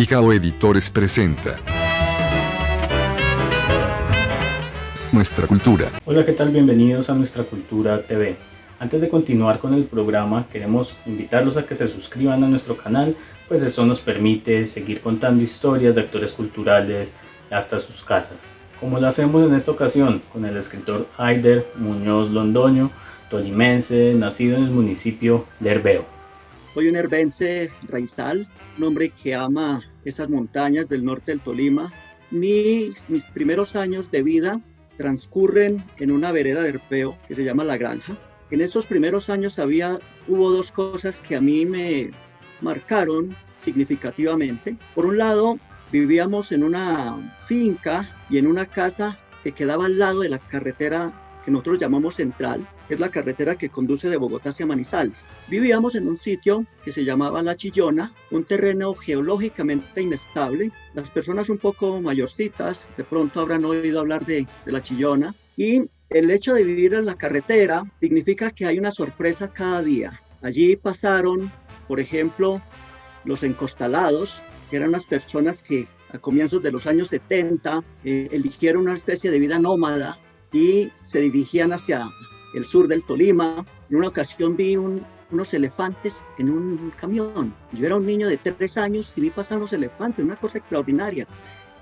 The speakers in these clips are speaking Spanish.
Pijao Editores presenta Nuestra Cultura. Hola, ¿qué tal? Bienvenidos a Nuestra Cultura TV. Antes de continuar con el programa, queremos invitarlos a que se suscriban a nuestro canal, pues eso nos permite seguir contando historias de actores culturales hasta sus casas. Como lo hacemos en esta ocasión con el escritor Haider Muñoz Londoño, tolimense, nacido en el municipio de Herveo. Soy un herbense raizal, un hombre que ama esas montañas del norte del Tolima. Mis primeros años de vida transcurren en una vereda de Herveo que se llama La Granja. En esos primeros años hubo dos cosas que a mí me marcaron significativamente. Por un lado, vivíamos en una finca y en una casa que quedaba al lado de la carretera que nosotros llamamos Central, que es la carretera que conduce de Bogotá hacia Manizales. Vivíamos en un sitio que se llamaba La Chillona, un terreno geológicamente inestable. Las personas un poco mayorcitas de pronto habrán oído hablar de La Chillona, y el hecho de vivir en la carretera significa que hay una sorpresa cada día. Allí pasaron, por ejemplo, los encostalados, que eran unas personas que a comienzos de los años 70 eligieron una especie de vida nómada y se dirigían hacia el sur del Tolima. En una ocasión vi unos elefantes en un camión. Yo era un niño de 3 años y vi pasar unos elefantes, una cosa extraordinaria.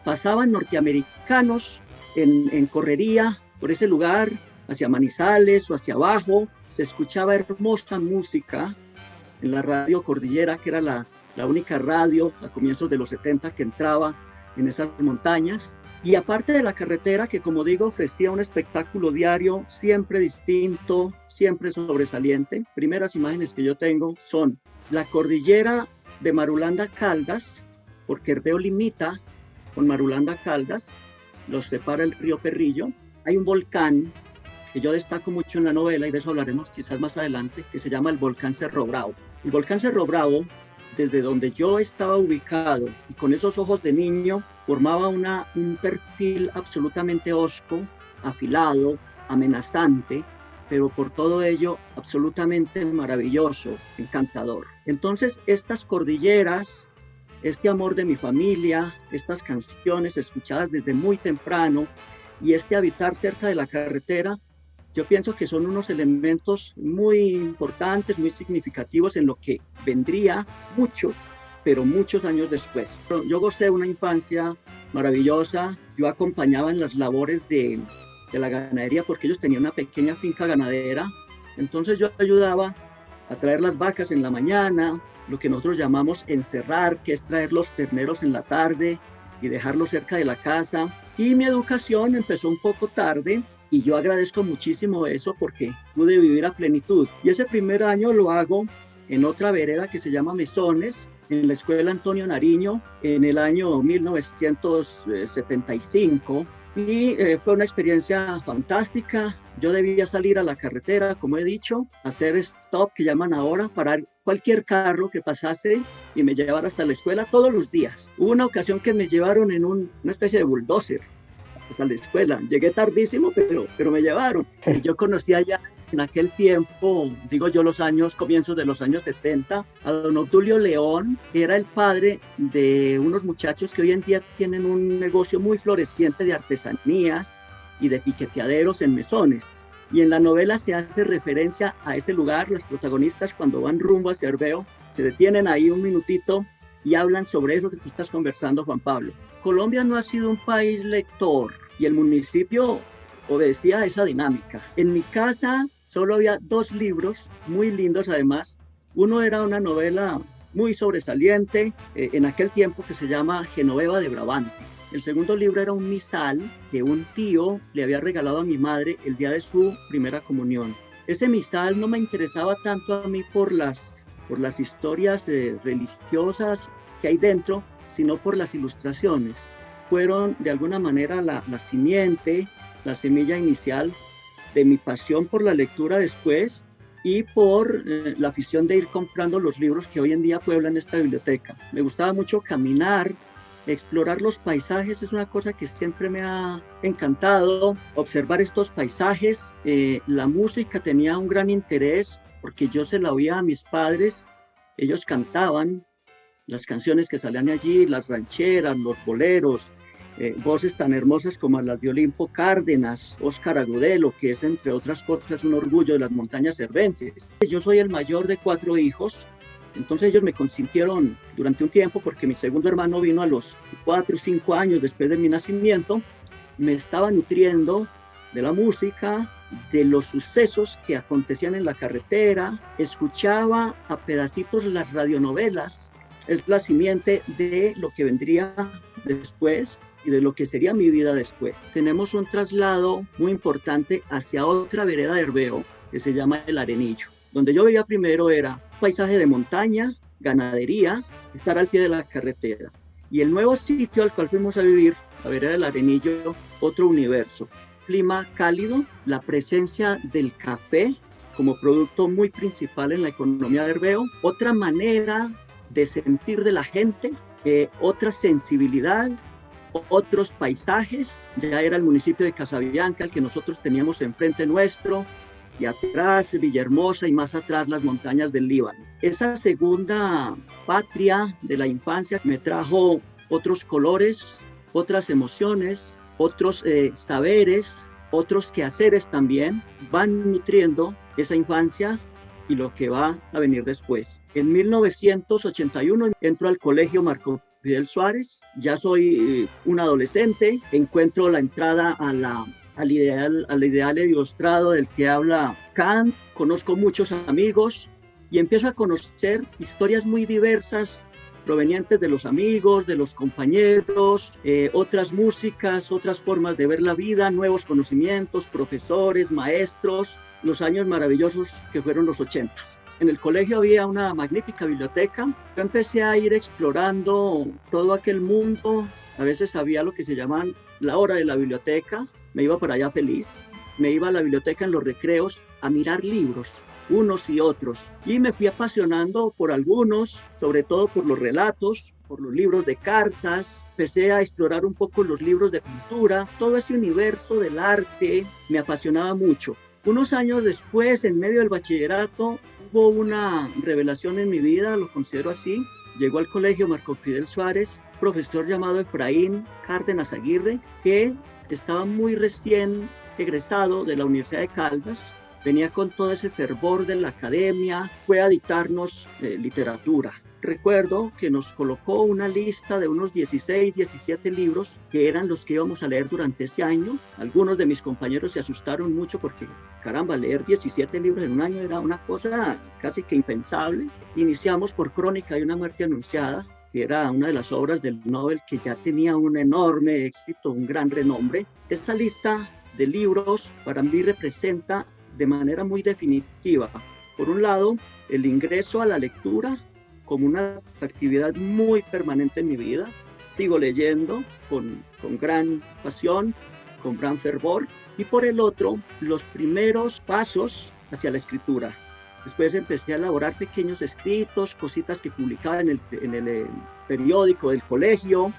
Pasaban norteamericanos en correría por ese lugar, hacia Manizales o hacia abajo. Se escuchaba hermosa música en la radio Cordillera, que era la única radio a comienzos de los 70 que entraba en esas montañas. Y aparte de la carretera, que como digo, ofrecía un espectáculo diario siempre distinto, siempre sobresaliente. Primeras imágenes que yo tengo son la cordillera de Marulanda Caldas, porque Herveo limita con Marulanda Caldas, los separa el río Perrillo. Hay un volcán que yo destaco mucho en la novela, y de eso hablaremos quizás más adelante, que se llama el volcán Cerro Bravo. El volcán Cerro Bravo, desde donde yo estaba ubicado y con esos ojos de niño, formaba un perfil absolutamente hosco, afilado, amenazante, pero por todo ello absolutamente maravilloso, encantador. Entonces, estas cordilleras, este amor de mi familia, estas canciones escuchadas desde muy temprano y este habitar cerca de la carretera, yo pienso que son unos elementos muy importantes, muy significativos en lo que vendría pero muchos años después. Yo gocé una infancia maravillosa. Yo acompañaba en las labores de la ganadería porque ellos tenían una pequeña finca ganadera. Entonces yo ayudaba a traer las vacas en la mañana, lo que nosotros llamamos encerrar, que es traer los terneros en la tarde y dejarlos cerca de la casa. Y mi educación empezó un poco tarde, y yo agradezco muchísimo eso porque pude vivir a plenitud. Y ese primer año lo hago en otra vereda que se llama Mesones, en la escuela Antonio Nariño, en el año 1975. Y fue una experiencia fantástica. Yo debía salir a la carretera, como he dicho, hacer stop, que llaman ahora, parar cualquier carro que pasase y me llevara hasta la escuela todos los días. Hubo una ocasión que me llevaron en una especie de bulldozer hasta la escuela. Llegué tardísimo, pero me llevaron. Y yo conocía ya en aquel tiempo, digo yo, comienzos de los años 70, a don Obdulio León, que era el padre de unos muchachos que hoy en día tienen un negocio muy floreciente de artesanías y de piqueteaderos en Mesones. Y en la novela se hace referencia a ese lugar. Las protagonistas, cuando van rumbo hacia Herveo, se detienen ahí un minutito y hablan sobre eso que tú estás conversando, Juan Pablo. Colombia no ha sido un país lector y el municipio obedecía a esa dinámica. En mi casa solo había 2 libros, muy lindos además. Uno era una novela muy sobresaliente en aquel tiempo, que se llama Genoveva de Brabante. El segundo libro era un misal que un tío le había regalado a mi madre el día de su primera comunión. Ese misal no me interesaba tanto a mí por las historias religiosas que hay dentro, sino por las ilustraciones. Fueron de alguna manera la simiente, la semilla inicial de mi pasión por la lectura después, y por la afición de ir comprando los libros que hoy en día pueblan esta biblioteca. Me gustaba mucho caminar, explorar los paisajes, es una cosa que siempre me ha encantado, observar estos paisajes. La música tenía un gran interés porque yo se la oía a mis padres, ellos cantaban, las canciones que salían allí, las rancheras, los boleros, voces tan hermosas como las de Olimpo Cárdenas, Óscar Agudelo, que es entre otras cosas un orgullo de las montañas cervenses. Yo soy el mayor de 4 hijos, entonces ellos me consintieron durante un tiempo porque mi segundo hermano vino a los 4 o 5 años después de mi nacimiento. Me estaba nutriendo de la música, de los sucesos que acontecían en la carretera, escuchaba a pedacitos las radionovelas, es la simiente de lo que vendría después y de lo que sería mi vida después. Tenemos un traslado muy importante hacia otra vereda de Herbeo que se llama El Arenillo. Donde yo vivía primero era paisaje de montaña, ganadería, estar al pie de la carretera. Y el nuevo sitio al cual fuimos a vivir, la vereda del Arenillo, otro universo. Clima cálido, la presencia del café como producto muy principal en la economía de Herbeo, otra manera de sentir de la gente, otra sensibilidad, otros paisajes. Ya era el municipio de Casabianca el que nosotros teníamos enfrente nuestro, y atrás Villahermosa y más atrás las montañas del Líbano. Esa segunda patria de la infancia me trajo otros colores, otras emociones, otros saberes, otros quehaceres también, van nutriendo esa infancia y lo que va a venir después. En 1981 entro al colegio Marco Fidel Suárez, ya soy un adolescente, encuentro la entrada al ideal ilustrado del que habla Kant, conozco muchos amigos y empiezo a conocer historias muy diversas provenientes de los amigos, de los compañeros, otras músicas, otras formas de ver la vida, nuevos conocimientos, profesores, maestros, los años maravillosos que fueron los 80s. En el colegio había una magnífica biblioteca. Yo empecé a ir explorando todo aquel mundo. A veces había lo que se llaman la hora de la biblioteca. Me iba para allá feliz. Me iba a la biblioteca en los recreos a mirar libros, unos y otros. Y me fui apasionando por algunos, sobre todo por los relatos, por los libros de cartas. Empecé a explorar un poco los libros de pintura. Todo ese universo del arte me apasionaba mucho. Unos años después, en medio del bachillerato, hubo una revelación en mi vida, lo considero así. Llegó al colegio Marco Fidel Suárez, profesor llamado Efraín Cárdenas Aguirre, que estaba muy recién egresado de la Universidad de Caldas, venía con todo ese fervor de la academia, fue a dictarnos literatura. Recuerdo que nos colocó una lista de unos 16, 17 libros que eran los que íbamos a leer durante ese año. Algunos de mis compañeros se asustaron mucho porque, caramba, leer 17 libros en un año era una cosa casi que impensable. Iniciamos por Crónica de una muerte anunciada, que era una de las obras del Nobel que ya tenía un enorme éxito, un gran renombre. Esta lista de libros para mí representa de manera muy definitiva, por un lado, el ingreso a la lectura como una actividad muy permanente en mi vida. Sigo leyendo con gran pasión, con gran fervor, y por el otro, los primeros pasos hacia la escritura. Después empecé a elaborar pequeños escritos, cositas que publicaba en el periódico del colegio,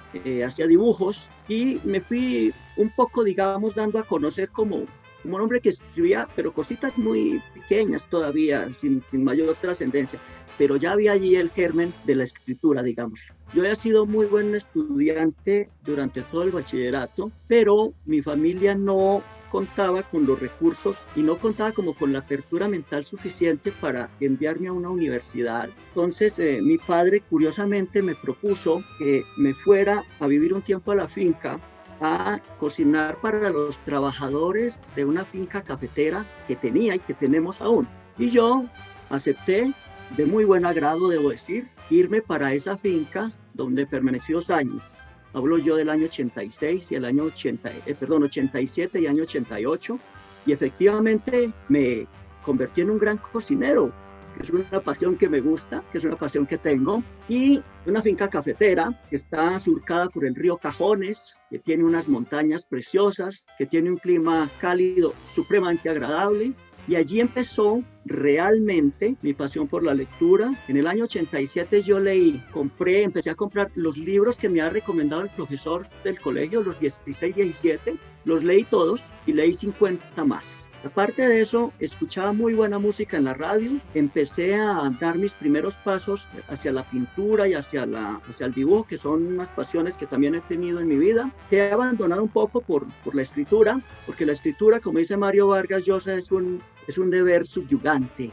hacía dibujos y me fui un poco, digamos, dando a conocer como un hombre que escribía, pero cositas muy pequeñas todavía, sin mayor trascendencia. Pero ya había allí el germen de la escritura, digamos. Yo había sido muy buen estudiante durante todo el bachillerato, pero mi familia no contaba con los recursos y no contaba como con la apertura mental suficiente para enviarme a una universidad. Entonces mi padre curiosamente me propuso que me fuera a vivir un tiempo a la finca a cocinar para los trabajadores de una finca cafetera que tenía y que tenemos aún. Y yo acepté de muy buen agrado, debo decir, irme para esa finca donde permanecí 2 años. Hablo yo del año 86 y el año 87 y año 88. Y efectivamente me convertí en un gran cocinero, que es una pasión que me gusta, que es una pasión que tengo. Y una finca cafetera que está surcada por el río Cajones, que tiene unas montañas preciosas, que tiene un clima cálido supremamente agradable. Y allí empezó realmente mi pasión por la lectura. En el año 87 yo empecé a comprar los libros que me ha recomendado el profesor del colegio, los 16, 17, los leí todos y leí 50 más. Aparte de eso, escuchaba muy buena música en la radio, empecé a dar mis primeros pasos hacia la pintura y hacia el dibujo, que son unas pasiones que también he tenido en mi vida. He abandonado un poco por la escritura, porque la escritura, como dice Mario Vargas Llosa, es un deber subyugante,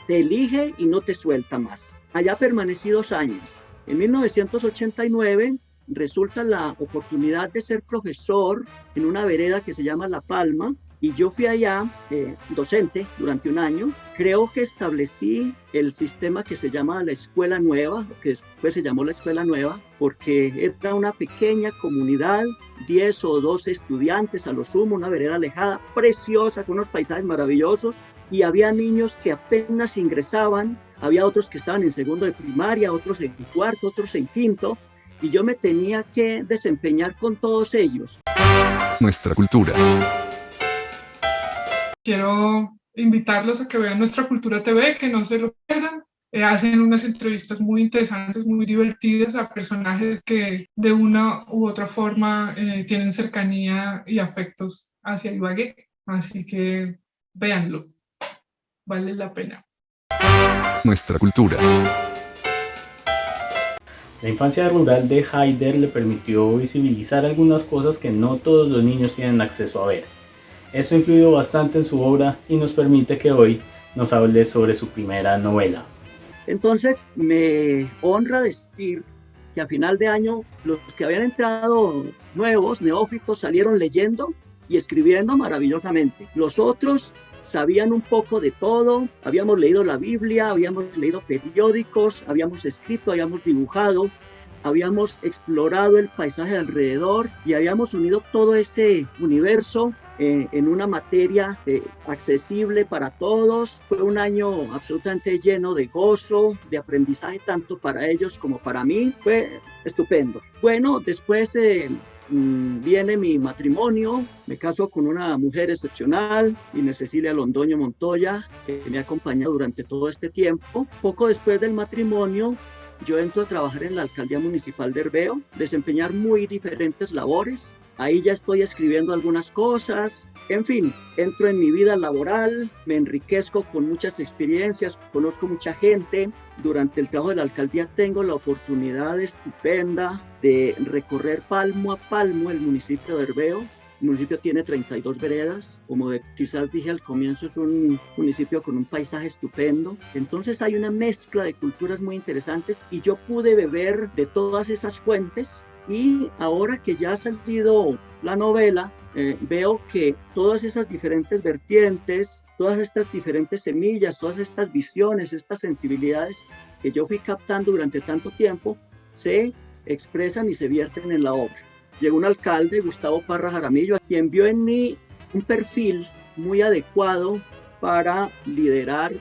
te elige y no te suelta más. Allá permanecí 2 años. En 1989 resulta la oportunidad de ser profesor en una vereda que se llama La Palma, y yo fui allá docente durante 1 año. Creo que establecí el sistema que se llama la Escuela Nueva, que después se llamó la Escuela Nueva, porque era una pequeña comunidad, 10 o 12 estudiantes a lo sumo, una vereda alejada, preciosa, con unos paisajes maravillosos, y había niños que apenas ingresaban, había otros que estaban en segundo de primaria, otros en cuarto, otros en quinto, y yo me tenía que desempeñar con todos ellos. Nuestra cultura. Quiero invitarlos a que vean Nuestra Cultura TV, que no se lo pierdan. Hacen unas entrevistas muy interesantes, muy divertidas a personajes que de una u otra forma tienen cercanía y afectos hacia Ibagué. Así que véanlo, vale la pena. Nuestra cultura. La infancia rural de Haider le permitió visibilizar algunas cosas que no todos los niños tienen acceso a ver. Esto ha influido bastante en su obra y nos permite que hoy nos hable sobre su primera novela. Entonces me honra decir que a final de año los que habían entrado nuevos, neófitos, salieron leyendo y escribiendo maravillosamente. Los otros sabían un poco de todo, habíamos leído la Biblia, habíamos leído periódicos, habíamos escrito, habíamos dibujado, habíamos explorado el paisaje alrededor y habíamos unido todo ese universo en una materia accesible para todos. Fue un año absolutamente lleno de gozo, de aprendizaje, tanto para ellos como para mí. Fue estupendo. Bueno, después viene mi matrimonio, me caso con una mujer excepcional, Inés Cecilia Londoño Montoya, que me ha acompañado durante todo este tiempo. Poco después del matrimonio, yo entro a trabajar en la Alcaldía Municipal de Herveo, desempeñar muy diferentes labores. Ahí ya estoy escribiendo algunas cosas, en fin, entro en mi vida laboral, me enriquezco con muchas experiencias, conozco mucha gente. Durante el trabajo de la alcaldía tengo la oportunidad estupenda de recorrer palmo a palmo el municipio de Herveo. El municipio tiene 32 veredas, como quizás dije al comienzo, es un municipio con un paisaje estupendo. Entonces hay una mezcla de culturas muy interesantes y yo pude beber de todas esas fuentes. Y ahora que ya ha salido la novela, veo que todas esas diferentes vertientes, todas estas diferentes semillas, todas estas visiones, estas sensibilidades que yo fui captando durante tanto tiempo, se expresan y se vierten en la obra. Llegó un alcalde, Gustavo Parra Jaramillo, quien vio en mí un perfil muy adecuado para liderar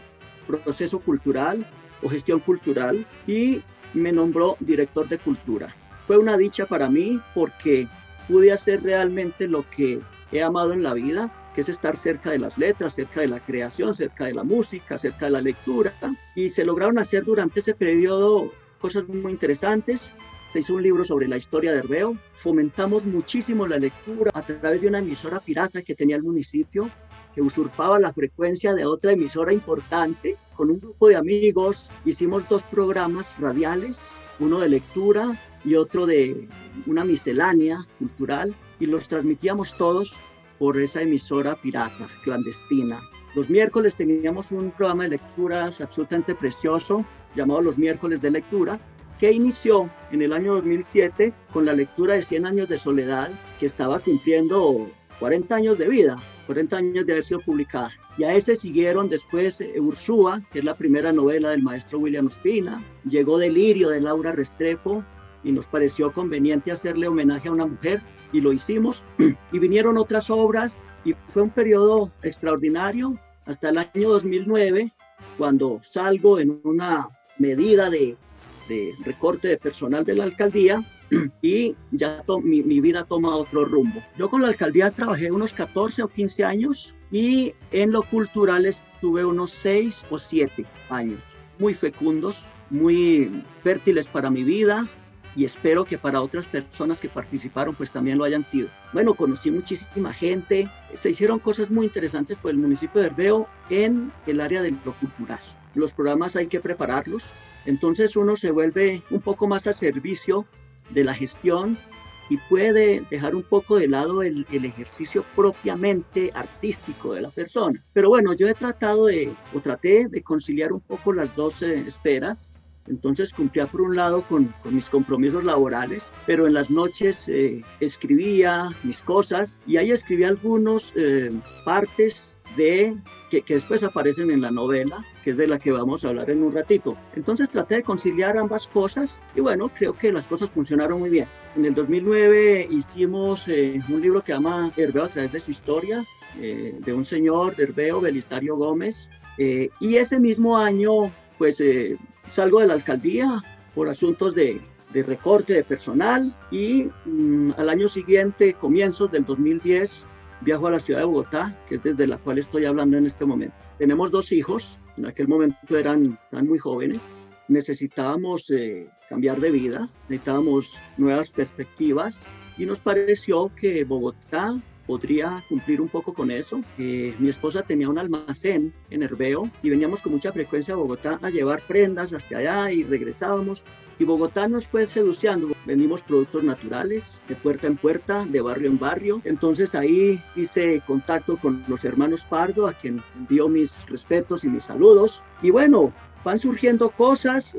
proceso cultural o gestión cultural y me nombró director de cultura. Fue una dicha para mí porque pude hacer realmente lo que he amado en la vida, que es estar cerca de las letras, cerca de la creación, cerca de la música, cerca de la lectura. Y se lograron hacer durante ese periodo cosas muy interesantes. Se hizo un libro sobre la historia de Herveo. Fomentamos muchísimo la lectura a través de una emisora pirata que tenía el municipio, que usurpaba la frecuencia de otra emisora importante. Con un grupo de amigos hicimos 2 programas radiales, uno de lectura y otro de una miscelánea cultural, y los transmitíamos todos por esa emisora pirata, clandestina. Los miércoles teníamos un programa de lecturas absolutamente precioso, llamado Los Miércoles de Lectura, que inició en el año 2007 con la lectura de 100 años de soledad, que estaba cumpliendo 40 años de vida, 40 años de haber sido publicada. Y a ese siguieron después Ursúa, que es la primera novela del maestro William Ospina. Llegó Delirio de Laura Restrepo y nos pareció conveniente hacerle homenaje a una mujer y lo hicimos. Y vinieron otras obras y fue un periodo extraordinario hasta el año 2009, cuando salgo en una medida de recorte de personal de la alcaldía y ya mi vida toma otro rumbo. Yo con la alcaldía trabajé unos 14 o 15 años y en lo cultural estuve unos 6 o 7 años, muy fecundos, muy fértiles para mi vida, y espero que para otras personas que participaron pues también lo hayan sido. Bueno, conocí muchísima gente, se hicieron cosas muy interesantes por el municipio de Herbeo en el área de lo cultural. Los programas hay que prepararlos, entonces uno se vuelve un poco más al servicio de la gestión y puede dejar un poco de lado el ejercicio propiamente artístico de la persona. Pero bueno, yo traté de conciliar un poco las dos esferas. Entonces cumplía por un lado con mis compromisos laborales, pero en las noches escribía mis cosas y ahí escribía algunas partes que después aparecen en la novela, que es de la que vamos a hablar en un ratito. Entonces traté de conciliar ambas cosas y bueno, creo que las cosas funcionaron muy bien. En el 2009 hicimos un libro que se llama Herbeo a través de su historia, de un señor de Herbeo, Belisario Gómez, y ese mismo año pues salgo de la alcaldía por asuntos de recorte de personal y al año siguiente, comienzos del 2010, viajo a la ciudad de Bogotá, que es desde la cual estoy hablando en este momento. Tenemos 2 hijos, en aquel momento eran muy jóvenes, necesitábamos cambiar de vida, necesitábamos nuevas perspectivas y nos pareció que Bogotá podría cumplir un poco con eso. Mi esposa tenía un almacén en Herbeo y veníamos con mucha frecuencia a Bogotá a llevar prendas hasta allá y regresábamos. Y Bogotá nos fue seduciendo. Vendimos productos naturales de puerta en puerta, de barrio en barrio. Entonces ahí hice contacto con los hermanos Pardo, a quien envío mis respetos y mis saludos. Y bueno, van surgiendo cosas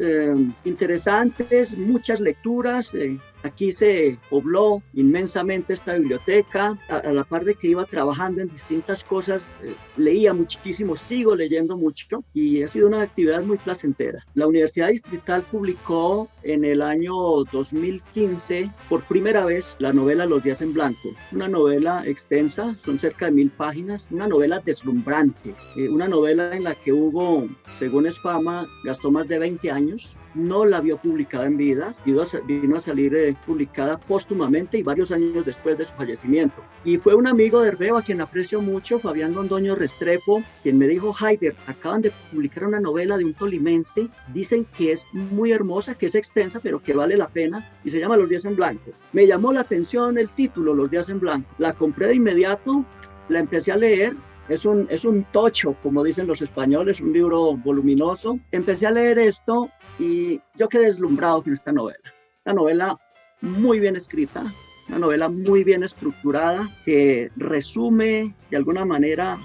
interesantes, muchas lecturas. Aquí se pobló inmensamente esta biblioteca. A la par de que iba trabajando en distintas cosas, leía muchísimo, sigo leyendo mucho y ha sido una actividad muy placentera. La Universidad Distrital publicó en el año 2015 por primera vez la novela Los días en blanco. Una novela extensa, son cerca de 1000 páginas, una novela deslumbrante, una novela en la que Hugo, según es fama, gastó más de 20 años. No la vio publicada en vida, vino a salir publicada póstumamente y varios años después de su fallecimiento. Y fue un amigo de Herbeo a quien aprecio mucho, Fabián Londoño Restrepo, quien me dijo: Haider, acaban de publicar una novela de un tolimense, dicen que es muy hermosa, que es extensa, pero que vale la pena, y se llama Los días en blanco. Me llamó la atención el título, Los días en blanco. La compré de inmediato, la empecé a leer. Es un tocho, como dicen los españoles, un libro voluminoso. Empecé a leer esto y yo quedé deslumbrado con esta novela. Una novela muy bien escrita, una novela muy bien estructurada, que resume de alguna manera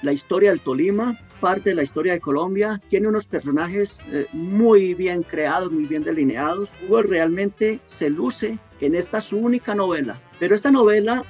la historia del Tolima, parte de la historia de Colombia. Tiene unos personajes muy bien creados, muy bien delineados. Hugo realmente se luce en esta su única novela. Pero esta novela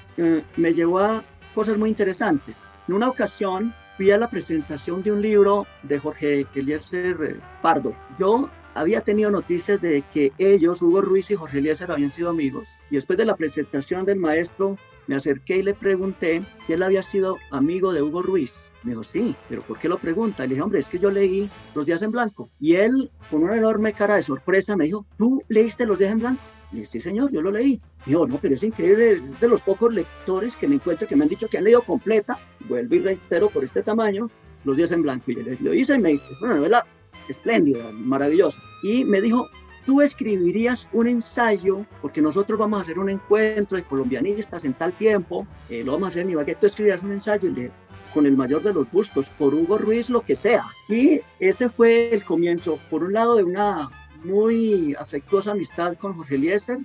me llevó a cosas muy interesantes. En una ocasión fui a la presentación de un libro de Jorge Eliezer Pardo. Yo había tenido noticias de que ellos, Hugo Ruiz y Jorge Eliezer, habían sido amigos. Y después de la presentación del maestro, me acerqué y le pregunté si él había sido amigo de Hugo Ruiz. Me dijo: sí, pero ¿por qué lo pregunta? Y le dije: hombre, es que yo leí Los días en blanco. Y él, con una enorme cara de sorpresa, me dijo: ¿tú leíste Los días en blanco? Y le dije: sí, señor, yo lo leí. Y yo: no, pero es increíble, es de los pocos lectores que me encuentro que me han dicho que han leído completa, vuelvo y reitero, por este tamaño, Los días en blanco. Y le lo hice y me dijo: es una novela espléndida, maravillosa. Y me dijo: tú escribirías un ensayo, porque nosotros vamos a hacer un encuentro de colombianistas en tal tiempo, lo vamos a hacer en Ibagué, tú escribirías un ensayo, y le, con el mayor de los gustos, por Hugo Ruiz, lo que sea. Y ese fue el comienzo, por un lado, de una muy afectuosa amistad con Jorge Eliezer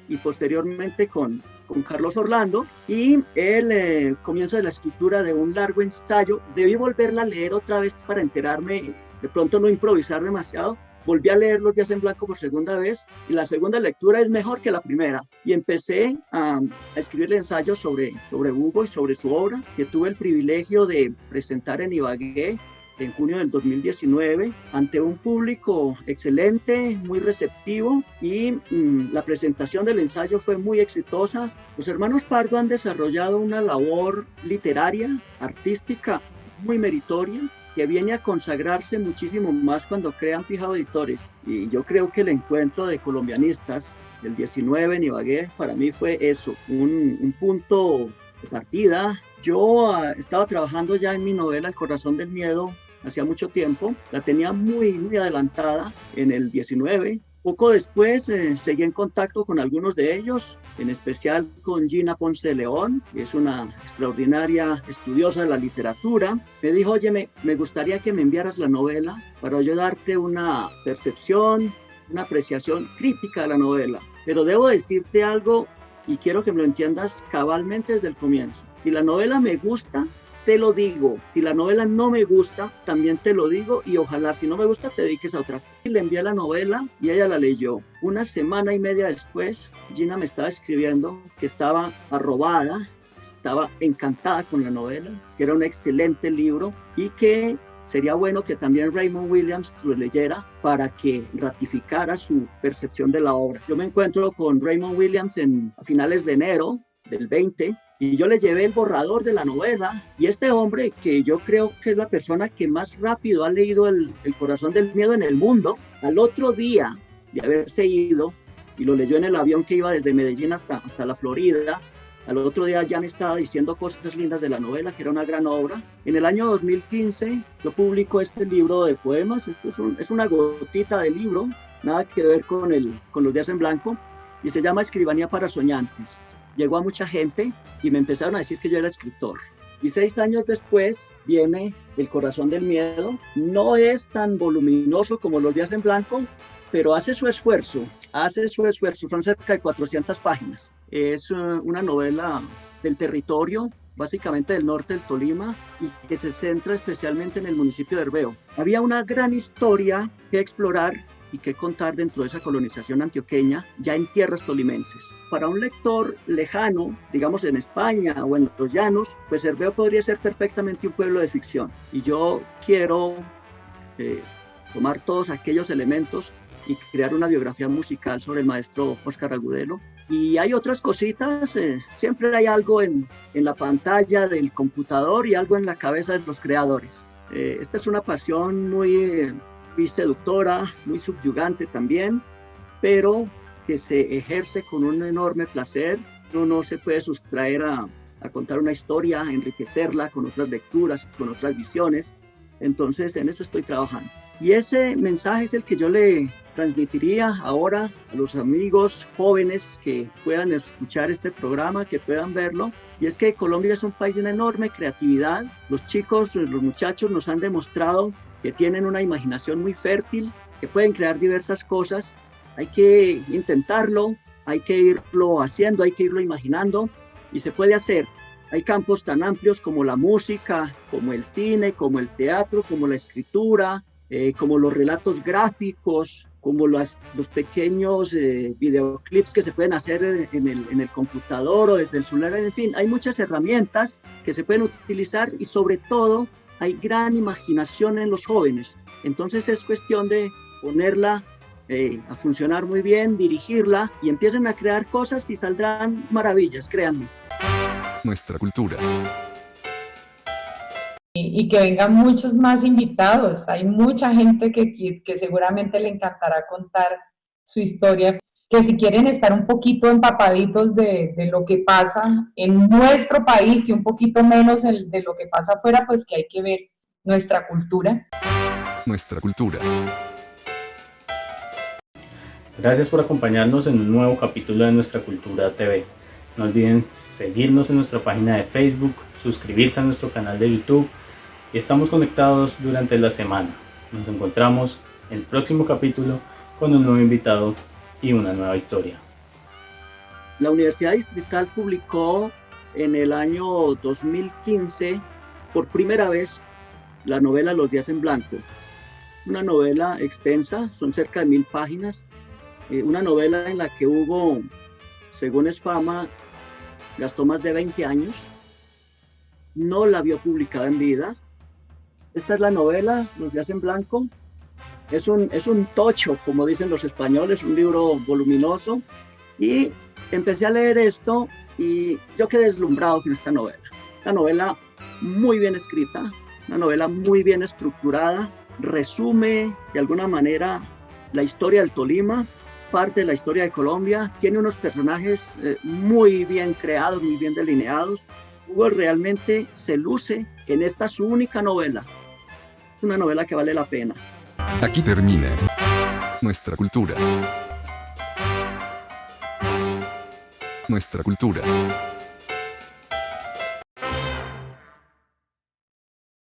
y posteriormente con Carlos Orlando, y el comienzo de la escritura de un largo ensayo. Debí volverla a leer otra vez para enterarme, de pronto no improvisar demasiado. Volví a leer Los días en blanco por segunda vez y la segunda lectura es mejor que la primera. Y empecé a escribir el ensayo sobre Hugo y sobre su obra, que tuve el privilegio de presentar en Ibagué en junio del 2019 ante un público excelente, muy receptivo, y la presentación del ensayo fue muy exitosa. Los hermanos Pardo han desarrollado una labor literaria, artística, muy meritoria. que viene a consagrarse muchísimo más cuando crean Pijao Editores. Y yo creo que el encuentro de colombianistas del 19 en Ibagué para mí fue eso, un punto de partida. Yo estaba trabajando ya en mi novela El Corazón del Miedo hacía mucho tiempo, la tenía muy adelantada en el 19. Poco después seguí en contacto con algunos de ellos, en especial con Gina Ponce de León, que es una extraordinaria estudiosa de la literatura. Me dijo, oye, me gustaría que me enviaras la novela para yo darte una percepción, una apreciación crítica de la novela. Pero debo decirte algo y quiero que me lo entiendas cabalmente desde el comienzo. Si la novela me gusta, te lo digo. Si la novela no me gusta, también te lo digo y ojalá si no me gusta te dediques a otra cosa. Le envié la novela y ella la leyó. Una semana y media después, Gina me estaba escribiendo que estaba arrobada, estaba encantada con la novela, que era un excelente libro y que sería bueno que también Raymond Williams lo leyera para que ratificara su percepción de la obra. Yo me encuentro con Raymond Williams a finales de enero del 20 y yo le llevé el borrador de la novela y este hombre, que yo creo que es la persona que más rápido ha leído el Corazón del Miedo en el mundo, al otro día de haberse ido y lo leyó en el avión que iba desde Medellín hasta la Florida, al otro día ya me estaba diciendo cosas lindas de la novela, que era una gran obra. En el año 2015 yo publico este libro de poemas. Esto es una gotita de libro, nada que ver con los días en blanco, y se llama Escribanía para Soñantes. Llegó a mucha gente y me empezaron a decir que yo era escritor. Y 6 años después viene El Corazón del Miedo. No es tan voluminoso como Los días en blanco, pero hace su esfuerzo, son cerca de 400 páginas. Es una novela del territorio, básicamente del norte del Tolima, y que se centra especialmente en el municipio de Herveo. Había una gran historia que explorar y que contar dentro de esa colonización antioqueña, ya en tierras tolimenses. Para un lector lejano, digamos en España o en los llanos, pues Herveo podría ser perfectamente un pueblo de ficción. Y yo quiero tomar todos aquellos elementos y crear una biografía musical sobre el maestro Óscar Agudelo. Y hay otras cositas, siempre hay algo en la pantalla del computador y algo en la cabeza de los creadores. Esta es una pasión muy seductora, muy subyugante también, pero que se ejerce con un enorme placer. Uno no se puede sustraer a contar una historia, a enriquecerla con otras lecturas, con otras visiones. Entonces en eso estoy trabajando. Y ese mensaje es el que yo le transmitiría ahora a los amigos jóvenes que puedan escuchar este programa, que puedan verlo. Y es que Colombia es un país de una enorme creatividad. Los chicos, los muchachos nos han demostrado que tienen una imaginación muy fértil, que pueden crear diversas cosas. Hay que intentarlo, hay que irlo haciendo, hay que irlo imaginando y se puede hacer. Hay campos tan amplios como la música, como el cine, como el teatro, como la escritura, como los relatos gráficos, como los pequeños videoclips que se pueden hacer en el computador o desde el celular. En fin, hay muchas herramientas que se pueden utilizar y sobre todo hay gran imaginación en los jóvenes. Entonces es cuestión de ponerla a funcionar muy bien, dirigirla y empiecen a crear cosas y saldrán maravillas, créanme. Nuestra cultura. Y que vengan muchos más invitados. Hay mucha gente que seguramente le encantará contar su historia, que si quieren estar un poquito empapaditos de lo que pasa en nuestro país y un poquito menos de lo que pasa afuera, pues que hay que ver nuestra cultura. Nuestra cultura. Gracias por acompañarnos en un nuevo capítulo de Nuestra Cultura TV. No olviden seguirnos en nuestra página de Facebook, suscribirse a nuestro canal de YouTube y estamos conectados durante la semana. Nos encontramos en el próximo capítulo con un nuevo invitado y una nueva historia. La Universidad Distrital publicó en el año 2015 por primera vez la novela Los días en blanco. Una novela extensa, son cerca de 1000 páginas. Una novela en la que Hugo, según es fama, gastó más de 20 años. No la vio publicada en vida. Esta es la novela, Los días en blanco. Es un tocho, como dicen los españoles, un libro voluminoso. Y empecé a leer esto y yo quedé deslumbrado con esta novela. Una novela muy bien escrita, una novela muy bien estructurada, resume de alguna manera la historia del Tolima, parte de la historia de Colombia, tiene unos personajes muy bien creados, muy bien delineados. Hugo realmente se luce en esta su única novela, una novela que vale la pena. Aquí termina nuestra cultura. Nuestra cultura.